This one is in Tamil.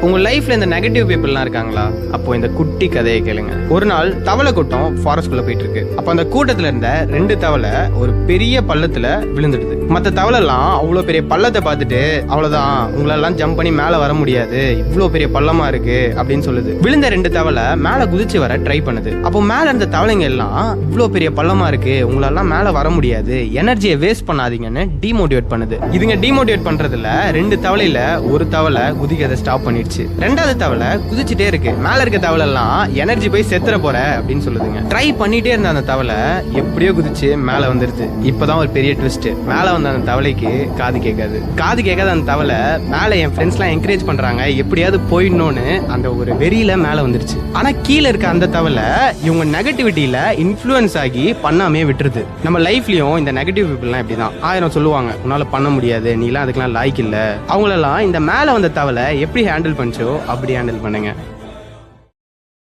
உங்க லைஃப்ல இந்த நெகட்டிவ் பீப்புள்லாம் இருக்காங்களா? அப்போ இந்த குட்டி கதையை கேளுங்க. ஒரு நாள் தவளை கூட்டம் ஃபாரஸ்ட்குள்ள போயிட்டு இருக்கு. அப்ப அந்த கூட்டத்துல இருந்த 2 தவளை ஒரு பெரிய பள்ளத்துல விழுந்துடுது. மத்த தவளை எல்லாம் அவ்வளவு பெரிய பள்ளத்தை பார்த்துட்டு, அவ்வளவுதான், உங்களெல்லாம் ஜம்ப் பண்ணி மேல வர முடியாது, இவ்வளவு பெரிய பள்ளமா இருக்கு அப்படின்னு சொல்லுது. விழுந்த 2 தவளை மேல குதிச்சு வர ட்ரை பண்ணுது. அப்போ மேல இருந்த தவளைங்க எல்லாம், இவ்வளவு பெரிய பள்ளமா இருக்கு, உங்களெல்லாம் மேல வர முடியாது, எனர்ஜியை வேஸ்ட் பண்ணாதீங்கன்னு டிமோட்டிவேட் பண்ணுது. இதுங்க டிமோட்டிவேட் பண்றதுல 2 தவளையில ஒரு தவளை குதிக்கிறத ஸ்டாப் பண்ணிடுச்சு. 2வது தவளை குதிச்சுட்டே இருக்கு. மேல இருக்க தவளை எல்லாம் எனர்ஜி போய் செத்துற போற அப்படின்னு சொல்லுதுங்க. ட்ரை பண்ணிட்டே இருந்த அந்த தவளை எப்படியோ குதிச்சு மேல வந்துருது. இப்பதான் ஒரு பெரிய ட்விஸ்ட். மேல வந்த அந்த தவளைக்கு காது கேட்காத அந்த தவளை மேல என் ஃப்ரெண்ட்ஸ் எல்லாம் என்கரேஜ் பண்றாங்க, எப்படியாவது போயிடணும்னு அந்த ஒரு வெறியில மேல வந்துருச்சு. ஆனா கீழே இருக்க அந்த தவளை இவங்க நெகட்டிவிட்டியில இன்ஃப்ளூயன்ஸ் ஆகி பண்ணாமே விட்டுருது. நம்ம லைஃப்லயும் இந்த நெகட்டிவ் பீப்புள்லாம் இப்படிதான். 1000 சொல்லுவாங்க, உன்னால பண்ண முடியாது, நீ எல்லாம் அதுக்கெல்லாம் லாய்க்கு இல்ல. அவங்களெல்லாம் இந்த மேல வந்த தவளை எப்படி ஹேண்டில் பண்ணிச்சோ அப்படி ஹேண்டில் பண்ணுங்க.